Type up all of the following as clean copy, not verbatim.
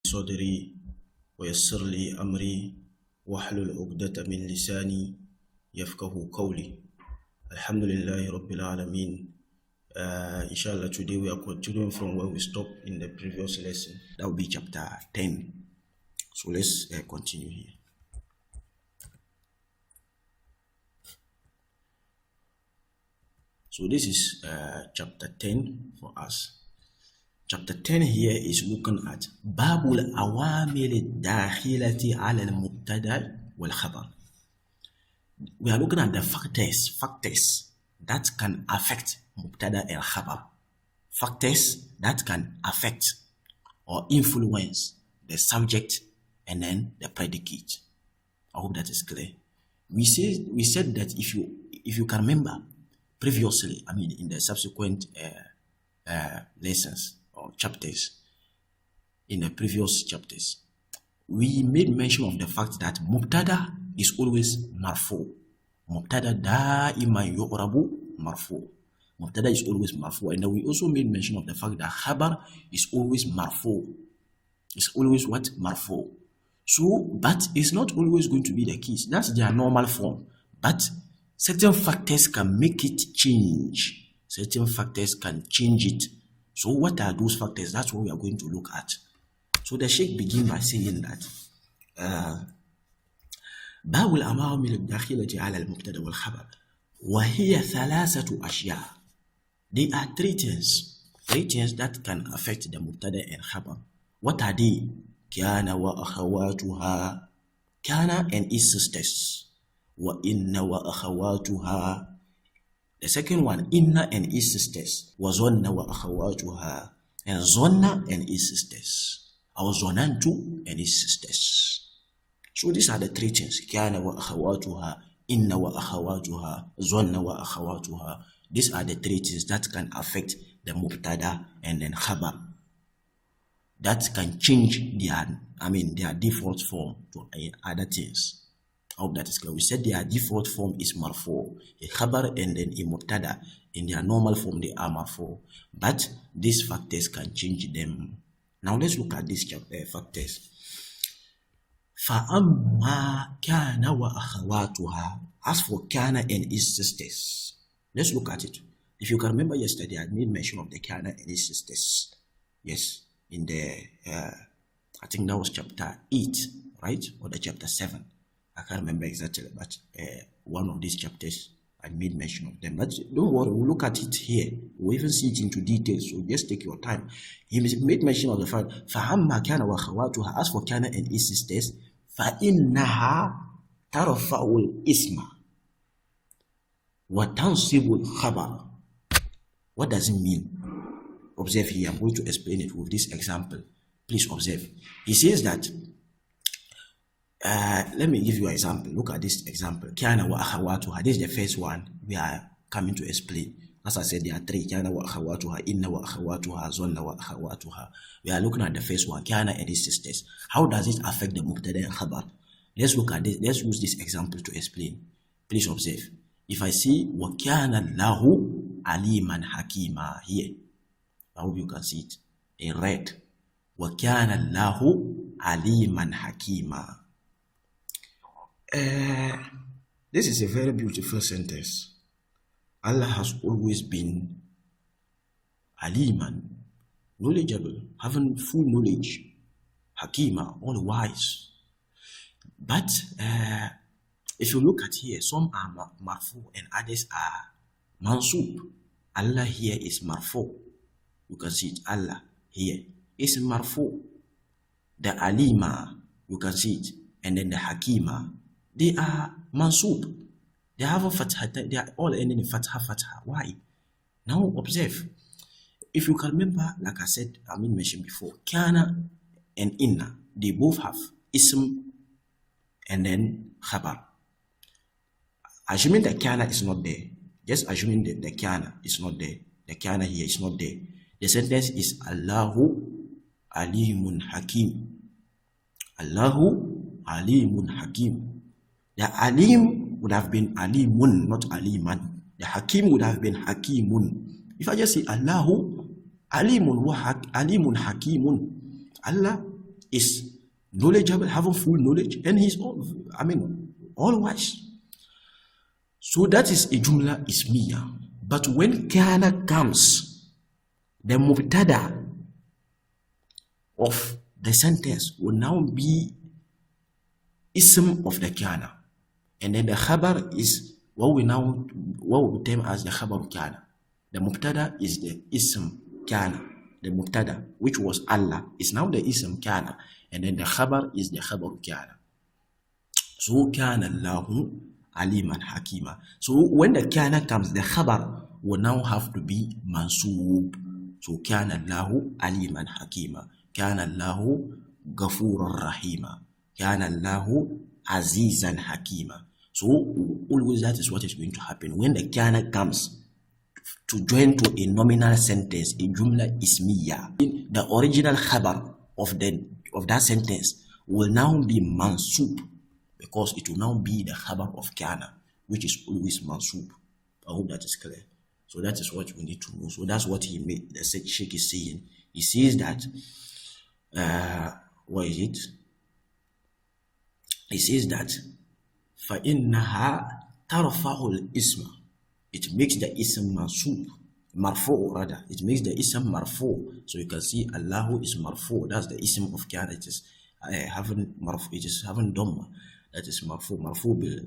صدري ويسر لي أمري واحلل عقدة من لساني يفقه قولي. Alhamdulillah Rabbil Alameen. Inshallah, today we are continuing from where we stopped in the previous lesson. That will be chapter 10. So let's continue here. So this is chapter 10 for us. Chapter 10 here is looking at Babul Awamil Dakhilati ala al-Mubtad'a wal-Khabar. We are looking at the factors that can affect Mubtada and Khabar. Factors that can affect or influence the subject and then the predicate. I hope that is clear. We said that if you can remember previously, in the subsequent lessons or chapters, in the previous chapters, we made mention of the fact that Mubtada is always marfu. Mubtada da'iman yu'rabu marfu. Mubtada is always marfu. And then we also made mention of the fact that Khabar is always marfu. It's always what? Marfu. So, but it's not always going to be the case. That's their normal form. But certain factors can make it change. Certain factors can change it. So what are those factors? That's what we are going to look at. So the Sheikh begins by saying that باب العوامل الداخلة على المبتدأ والخبر وهي ثلاثة أشياء. They are three things that can affect the mubtada and khabar. What are they? كان وأخواتها, كان and its sisters, وإن وأخواتها. The second one, inna and its sisters, وظن وأخواتها, and zonna and its sisters, or zonantu and its sisters. So these are the three things. كان وأخواتها, inna وأخواتها, zonna وأخواتها. These are the three things that can affect the mubtada and then khabar. That can change their default form to other things. I hope that is clear. We said their default form is marfu, a khabar and then a mubtada. In their normal form they are marfu, but these factors can change them. Now let's look at these factors. فَأَمَّا كَانَ وَأَخَوَاتُهَا. As for Kana and his sisters, let's look at it. If you can remember yesterday, I made mention of the Kana and his sisters. Yes, in the I think that was chapter 8, right, or the chapter 7. I can't remember exactly, but one of these chapters I made mention of them. But don't worry, we'll look at it here. We'll even see it into details, so just take your time. He made mention of the fact, فَعَمَّا كَانَ وَخَوَاتُهَا. As for Kana and his sisters, فَإِنَّهَا تَرْفَعُ الْإِسْمَ وَتَنْصِبُ الْخَبَرَ. What does it mean? Observe here. I'm going to explain it with this example. Please observe. He says that, let me give you an example. Look at this example. Kana wa akhawatuha. This is the first one we are coming to explain. As I said, there are three. Kana wa akhawatuha, inna wa akhawatuha, zonna wa akhawatuha. We are looking at the first one, Kana and his sisters. How does it affect the mubtada and khabar? Let's look at this. Let's use this example to explain. Please observe. If I see wa kana lahu aliman hakima here, I hope you can see it in red. Wa kana lahu aliman hakima. This is a very beautiful sentence. Allah has always been aliman, knowledgeable, having full knowledge, hakima, all wise. But if you look at here, some are marfu and others are mansub. Allah here is marfu. You can see it. Allah here is marfu. The alima, you can see it, and then the hakima, they are mansub. They have a fatha. They are all ending in fatha. Why? Now observe. If you can remember, like I said, mentioned before, kana and inna, they both have ism and then khabar. Assuming that kana is not there, just assuming that the kana is not there, the kana here is not there, the sentence is Allahu alimun hakim. Allahu alimun hakim. The alim would have been alimun, not aliman. The hakim would have been hakimun. If I just say Allahu alimun wa alimun hakimun, Allah is knowledgeable, having full knowledge, and he's all wise. So that is a jumla ismiya. But when kana comes, the mubtada of the sentence will now be ism of the kana, and then the khabar is what we term as the khabar kana. The mubtada is the ism kana. The mubtada, which was Allah, is now the ism kana, and then the khabar is the khabar kana. So kana Allahu aliman hakima. So when the kana comes, the khabar will now have to be mansoob. So kana Allahu aliman hakima, kana Allahu ghafurur rahima, kana Allahu azizan hakima. So always that is what is going to happen when the kana comes to join to a nominal sentence, a jumla ismiya. The original khabar of that sentence will now be mansoob, because it will now be the khabar of kana, which is always mansoob. I hope that is clear. So that is what we need to know. So that's what the Sheikh is saying. He says that what is it? He says that فَإِنَّهَا تَرْفَعُ الْإِسْمَ. It makes the ism mansoob, marfu rather. It makes the ism marfu. So you can see Allahu is marfu. That's the ism of kana. It is having dhamma. That is marfu bil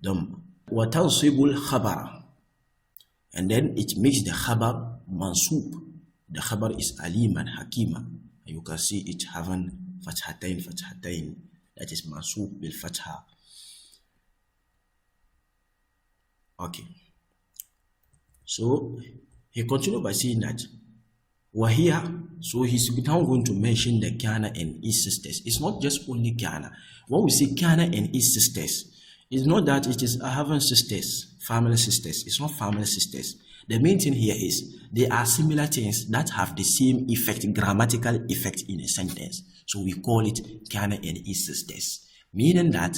dhamma. Wa tansibul khabar. And then it makes the khabar mansoob. The khabar is aliman hakima. And you can see it having fathatain. That is mansoob bil fatha. Okay. So he continued by saying that Wahia. So he's now going to mention the kana and its sisters. It's not just only kana. When we say kana and its sisters, it's not that it is having sisters, family sisters. It's not family sisters. The main thing here is they are similar things that have the same effect, grammatical effect in a sentence. So we call it kana and its sisters. Meaning that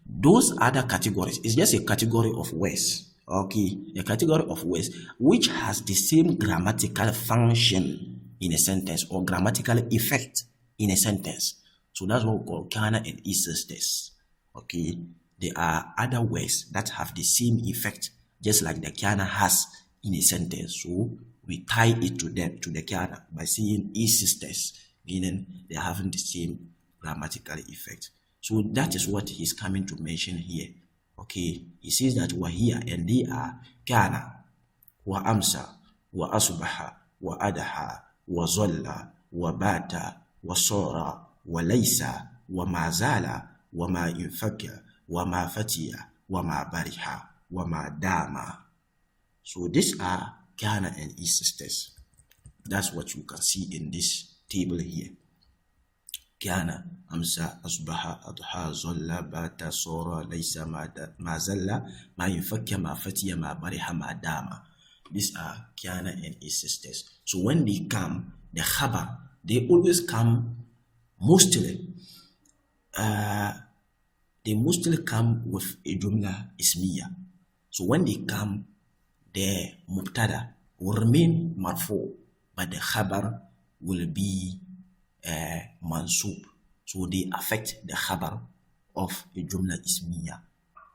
those other categories is just a category of words. Okay, a category of words which has the same grammatical function in a sentence or grammatical effect in a sentence. So that's what we call kana and its sisters. Okay, there are other words that have the same effect, just like the kana has in a sentence. So we tie it to the kana by saying its sisters, meaning they are having the same grammatical effect. So that is what he's coming to mention here. Okay, he says that wahia, and they are kana, wa amsa, wa asbaha, wa adaha, wa zolla, wa bata, wa sora, wa laysa, wa ma zala, wa ma infaka, wa ma fatiya, wa ma bariha, wa ma dama. So these are kana and its sisters. That's what you can see in this table here. Kana, amsa, asbaha, adha, zolla, bata, sora, laysa, ma zalla, ma infakya, ma fatiya, ma bariha, ma dama. These are kana and its sisters. So when they come, the khabar, they always come mostly come with a jumla ismiya. So when they come, the mubtada will remain marfu, but the khabar will be mansoob. So they affect the khabar of a jumla ismiya.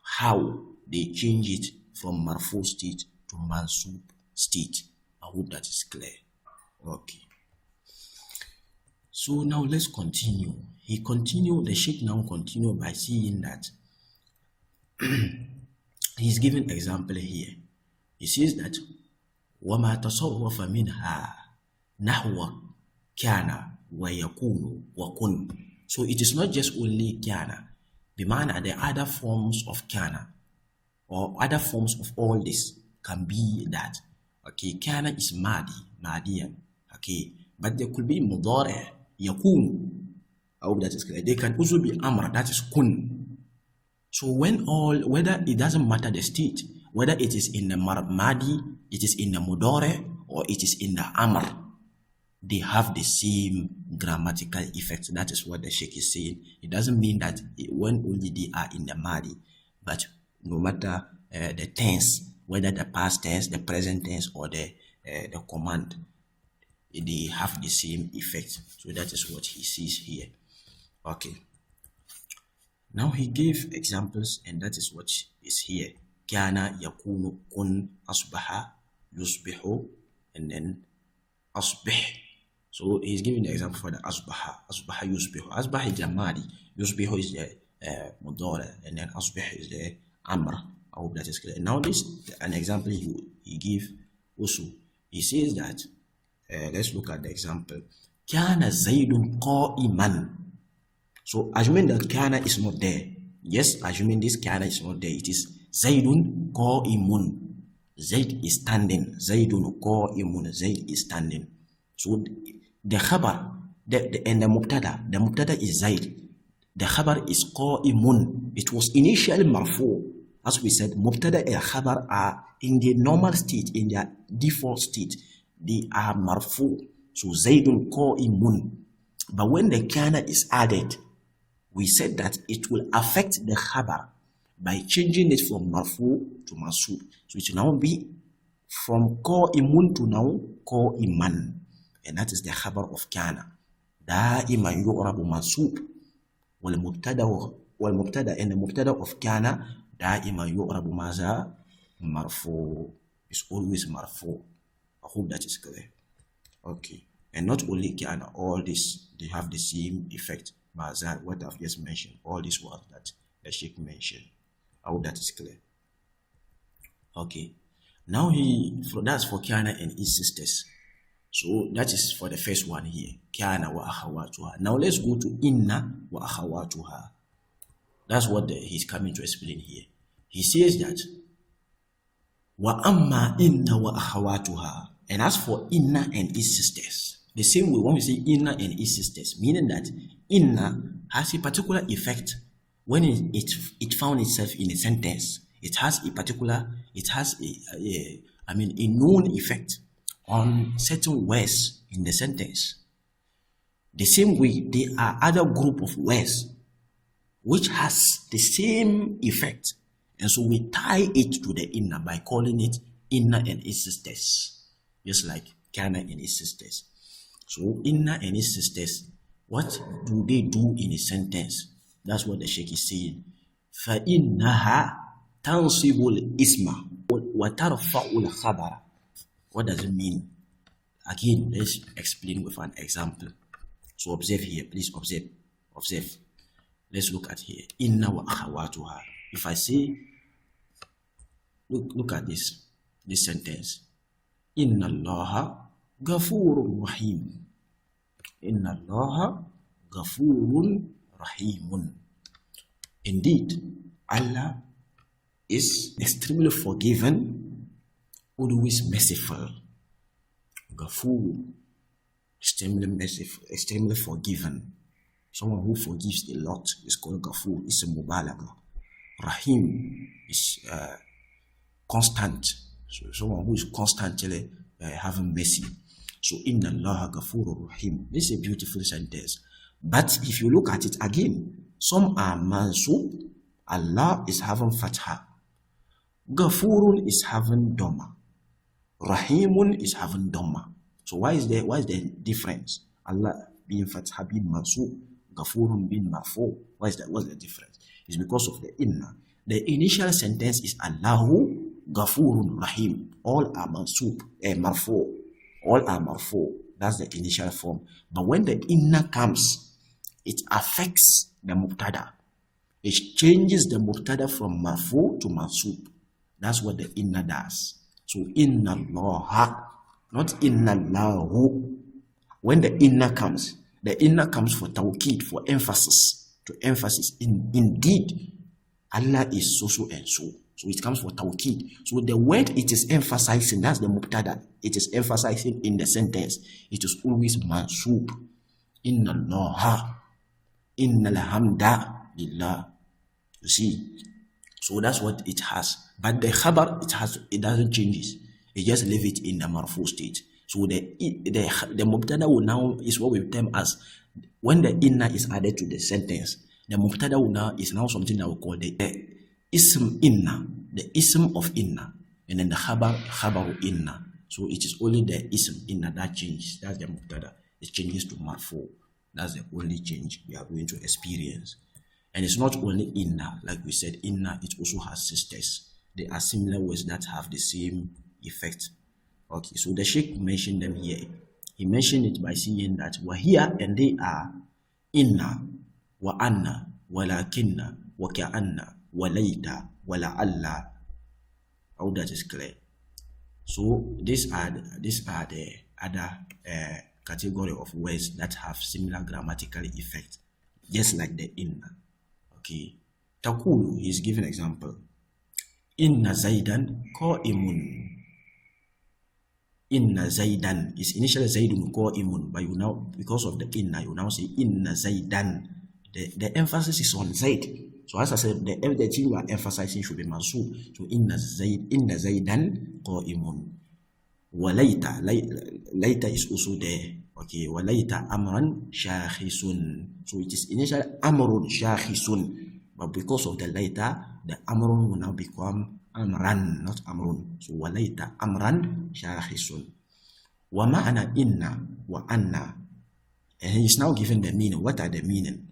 How they change it from marfu state to mansoob state. I hope that is clear. Okay. So now let's continue. The Sheikh now continue by saying that he's giving example here. He says that وَمَا تَصَرَّفَ مِنْهَا نَحْوَ كَانَ وَيَكُونُ وَكُنْ. So it is not just only kana. Bimana, the other forms of kana or other forms of all this can be that. Okay, kana is madiyan. Okay, but there could be mudari, yakun. I hope that is clear. They can also be amr, that is kun. So whether it doesn't matter the state, whether it is in the madi, it is in the mudari, or it is in the amr, they have the same grammatical effect. That is what the Sheikh is saying. It doesn't mean that when only they are in the madi, but no matter the tense, whether the past tense, the present tense, or the command, they have the same effect. So that is what he says here. Okay. Now he gave examples, and that is what is here. كان يكون كن أصبح يصبح, and then أصبح. So he's giving the example for the أصبح. أصبح يصبح. أصبح is the madi. يصبح is the mudara, and then أصبح is the amr. I hope that is clear. Now this an example he give also. He says that let's look at the example. كان زيد قائما. So assuming that kana is not there. Yes, assuming this kana is not there, it is Zaidun qa'imun. Zaid is standing. Zaidun qa'imun. Zaid is standing. So the khabar and the mubtada is Zaid. The khabar is qa'imun. It was initially marfu. As we said, mubtada and khabar are in the normal state, in their default state. They are marfu. So Zaidun qa'imun. But when the kana is added, we said that it will affect the khabar by changing it from marfu to mansub. So it will now be from qa'imun to now qa'iman. And that is the khabar of kana. Da'iman yu'rabu mansub. والمبتدا and the mubtada of kana da'iman yu'rabu maza marfu. It's always marfu. I hope that is clear. Okay. And not only kana, all this, they have the same effect. Maza, what I've just mentioned, all these words that the Sheikh mentioned. I hope that is clear. Okay. Now that's for kana and his sisters. So that is for the first one here. Kana wa akhawatuha. Now let's go to inna wa akhawatuha. That's what he's coming to explain here. He says that wa amma inna wa akhawatuha. And as for inna and his sisters, the same way when we say inna and its sisters, meaning that inna has a particular effect when it found itself in a sentence. It has a known effect on certain words in the sentence. The same way, there are other group of words which has the same effect, and so we tie it to the inna by calling it inna and its sisters, just like kana and its sisters. So inna and its sisters, what do they do in a sentence? That's what the Sheikh is saying. فَإِنَّهَا تَنْصِبُ الْإِسْمَ وَتَرْفَعُ الْخَبَرَ. What does it mean? Again, let's explain with an example. So observe here, please observe. Let's look at here. Inna wa akhawatuha. If I say, look at this sentence. Inna Allaha Ghafurun Rahim. Inna Allaha Ghafurun Rahimun. Indeed, Allah is extremely forgiven, always merciful. Ghafur, extremely merciful, extremely forgiven. Someone who forgives a lot is called Ghafur. It's a mubalagha. Rahim is constant. So someone who is constantly having mercy. So inna Allah Ghafurur Rahim. This is a beautiful sentence. But if you look at it again, some are mansub. Allah is having fatha. Ghafurun is having dhamma. Rahimun is having dhamma. So why is the difference? Allah being fatha, being mansub, Ghafurun being marfu. What's the difference? It's because of the inna. The initial sentence is Allahu Ghafurun Rahim. All are mansub, marfu. All are marfu. That's the initial form. But when the inna comes, it affects the mubtada. It changes the mubtada from marfu to mansub. That's what the inna does. So inna Allah, not inna Allahu. When the inna comes for tawqid, for emphasis, to emphasis. Indeed, Allah is so and so. So it comes for tawqid. So the word it is emphasizing, that's the mubtada. It is emphasizing in the sentence. It is always mansub. Inna Allah, inna alhamda lillah. You see? So that's what it has. But the khabar, it doesn't change it. It just leave it in the marfu state. So the mubtada will now is what we term as, when the inna is added to the sentence, the mubtada will now is now something that we call the ism inna, the ism of inna, and then the khabaru inna. So it is only the ism inna that changes. That's the mubtada. It changes to marfu. That's the only change we are going to experience. And it's not only inna, like we said, inna, it also has sisters. They are similar words that have the same effect. Okay, so the Sheikh mentioned them here. He mentioned it by saying that wahia, and they are inna, wa anna, walakinna, wa ka'anna, wa layta, wa la'alla. All that is clear. So these are the other category of words that have similar grammatical effect, just like the inna. Okay, Takulu, he's giving an example. Inna Zaidan qa'imun. Inna Zaidan is initially Zaidun qa'imun, but you now, because of the inna, you now say Inna Zaidan. The emphasis is on Zaid. So as I said, the thing you are emphasizing should be mansub. So Inna Zaidan qa'imun. Walayta, layta is also there. Okay, walayta amran shakhisun. So it is initially amrun shakhisun, but because of the layta, the amrun will now become amran, not amrun. So walayta amran shakhisun. Wa ma'ana inna wa anna. And he is now giving the meaning. What are the meaning?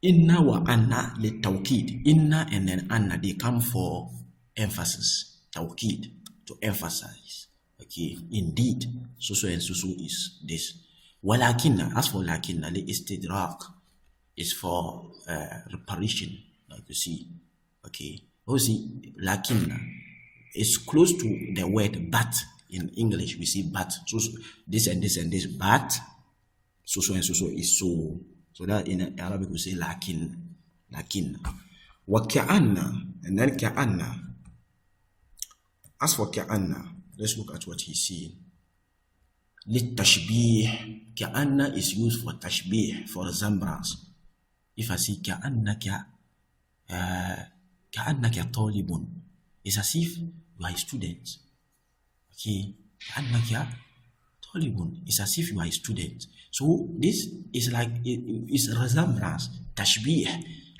Inna wa anna li tawkid. Inna and then anna, they come for emphasis. Tawkid, to emphasize. Okay, indeed, so and so is this. Walakinna, as for lakinna, li istidrak is for reparation, like you see. Okay, see, lakinna is close to the word but. In English, we see but. So this and this and this, but so and so is so. So that in Arabic we say lakin. Wa ka'anna, and then ka'anna. As for ka'anna, let's look at what he's saying. Lit-tashbih, ka'anna is used for tashbih, for resemblance. If I say ka'annaka talibun, it's as if you are a student. Okay, ka'annaka talibun, it's as if you are a student. So this is like, it's a resemblance, tashbih,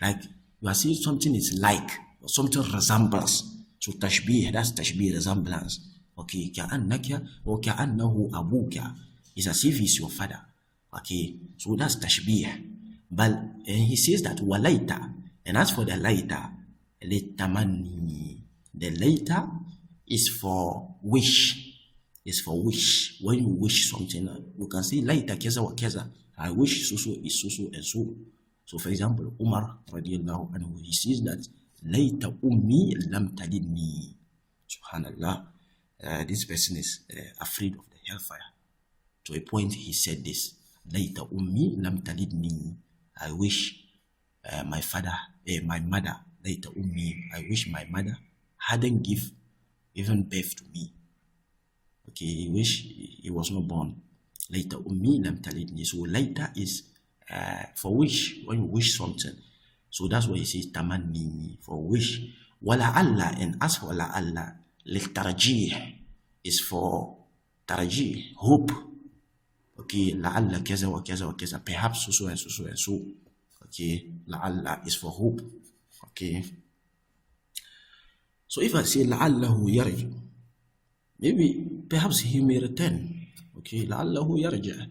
like you are saying something is like, or something resembles. So tashbih, that's tashbih, resemblance. Okay, ka'annaka or ka'annahu abuka, is as if he's your father. Okay, so that's tashbih. But he says that walayta, and as for the layta, litamanni, the layta is for wish. Is for wish. When you wish something, you can say layta kaza wa kaza. I wish so is so and so. So for example, Umar radiallahu anhu, he says that layta ummi lam talidni. Subhanallah. This person is afraid of the hellfire. To a point he said this. Layta ummi lam talidni. I wish my mother, layta ummi, I wish my mother hadn't given birth to me. Okay, he wish he was not born. Layta ummi lam talidni. So layta is for wish, when you wish something. So that's why he says tamanni, for wish. Wala Allah, and as for la Allah, tarjih is for tarjih, hope. Okay, la Allah kaza wa kaza wa kaza, perhaps so and so and so. Okay, la Allah is for hope. Okay. So if I say la Allahu yarju, maybe perhaps he may return. Okay, la Allahu yarja.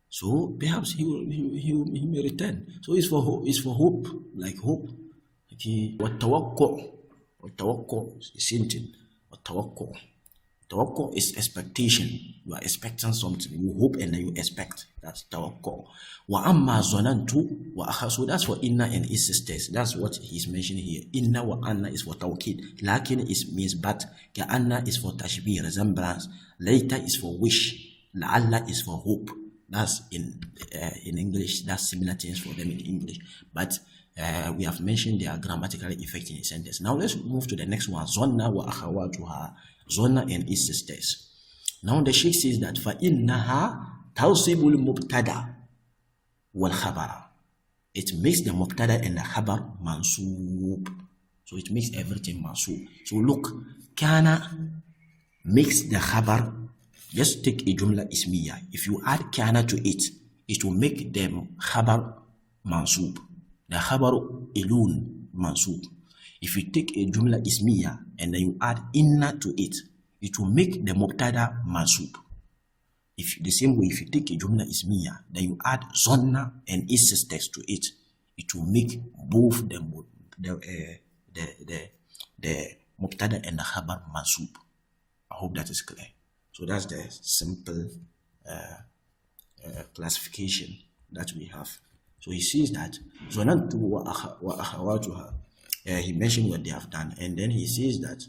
So perhaps he may return. So it's for hope, like hope. Okay. What tawakku is same thing. What tawakku is expectation. You are expecting something. You hope and then you expect. That's tawakku. Wa amma zonantu wa akha. So that's for inna and its sisters. That's what he's mentioning here. Inna wa anna is for tawkid. Lakin means but. Ka anna is for tashbih, resemblance. Later is for wish. La'alla is for hope. That's in English. That's similar things for them in English. But we have mentioned their grammatical effect in a sentence. Now let's move to the next one. Zonna wa akhawatuha. Zonna and its sisters. Now the Sheikh says that فَإِنَّهَا تَوْصِبُ الْمُبْتَدَى وَالْخَبَرَ. It makes the mubtada and the khabar mansoob. So it makes everything mansoob. So look, kana makes the khabar. Just take a jumla ismiya. If you add kana to it, it will make them khabar mansoob. The khabar alone mansoob. If you take a jumla ismiya and then you add inna to it, it will make the mubtada mansoob. if the same way, if you take a jumla ismiya, then you add zonna and its sisters to it, it will make both the mubtada and the khabar mansub. I hope that is clear. So that's the simple classification that we have. So he says that zonantu wa akhawatuha. He mentioned what they have done, and then he says that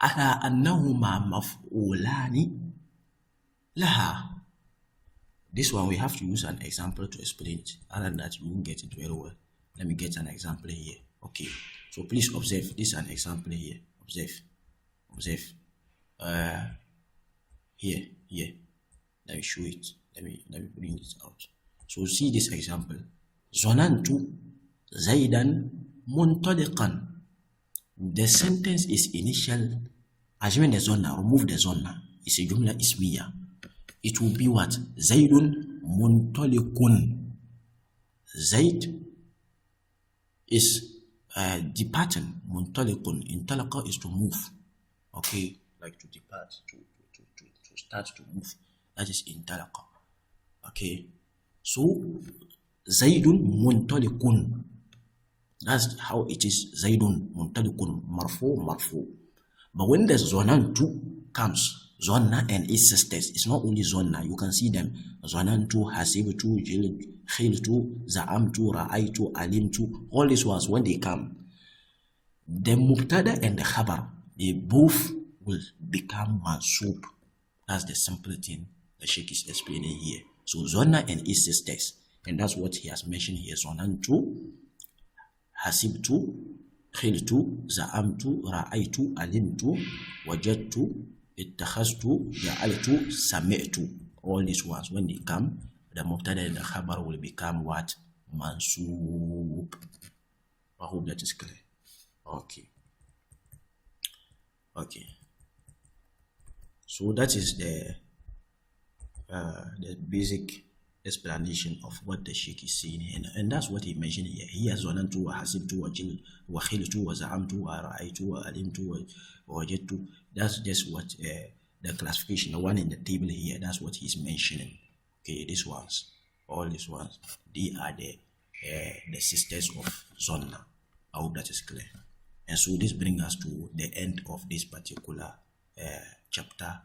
ala annahuma maf'ulani laha. This one we have to use an example to explain it. Other than that, you won't get it very well. Let me get an example here. Okay, so please observe. This is an example here. Observe. Here. Let me show it. Let me bring it out. So see this example. Zonantu Zaidan muntaliqan. The sentence is initial. Assuming the zonna, remove the zonna. It's a jumla ismiya. It will be what? Zaidun muntaliqun. Zaid is departing. Muntaliqun. Intalaqa is to move. Okay, like to depart, to start to move. That is intalaqa. Okay, so Zaidun muntaliqun. That's how it is. Zaidun muntaliqun, marfu. But when the zonantu comes, zonna and its sisters, it's not only zonna. You can see them. Zonantu, hasibtu, khiltu, za'amtu, ra'aytu, alimtu. All these ones, when they come, the mubtada and the khabar, they both will become mansub. That's the simple thing the Sheikh is explaining here. So zonna and its sisters, and that's what he has mentioned here. Zonantu, hasibtu, khiltu, za'amtu, ra'aytu, alimtu, wajadtu, ittakhaztu, ja'altu, sami'tu. All these ones, when they come, the mubtada and the khabar will become what? Mansub. I hope that is clear. Okay. So that is the basic explanation of what the Sheikh is saying here, and that's what he mentioned here. He has zonantu wa hasibtu wa khiltu wa za'amtu wa ra'aytu wa alimtu wa wajadtu. That's just what the classification, the one in the table here. That's what he's mentioning. Okay, all these ones, they are the sisters of zonna. I hope that is clear. And so this brings us to the end of this particular chapter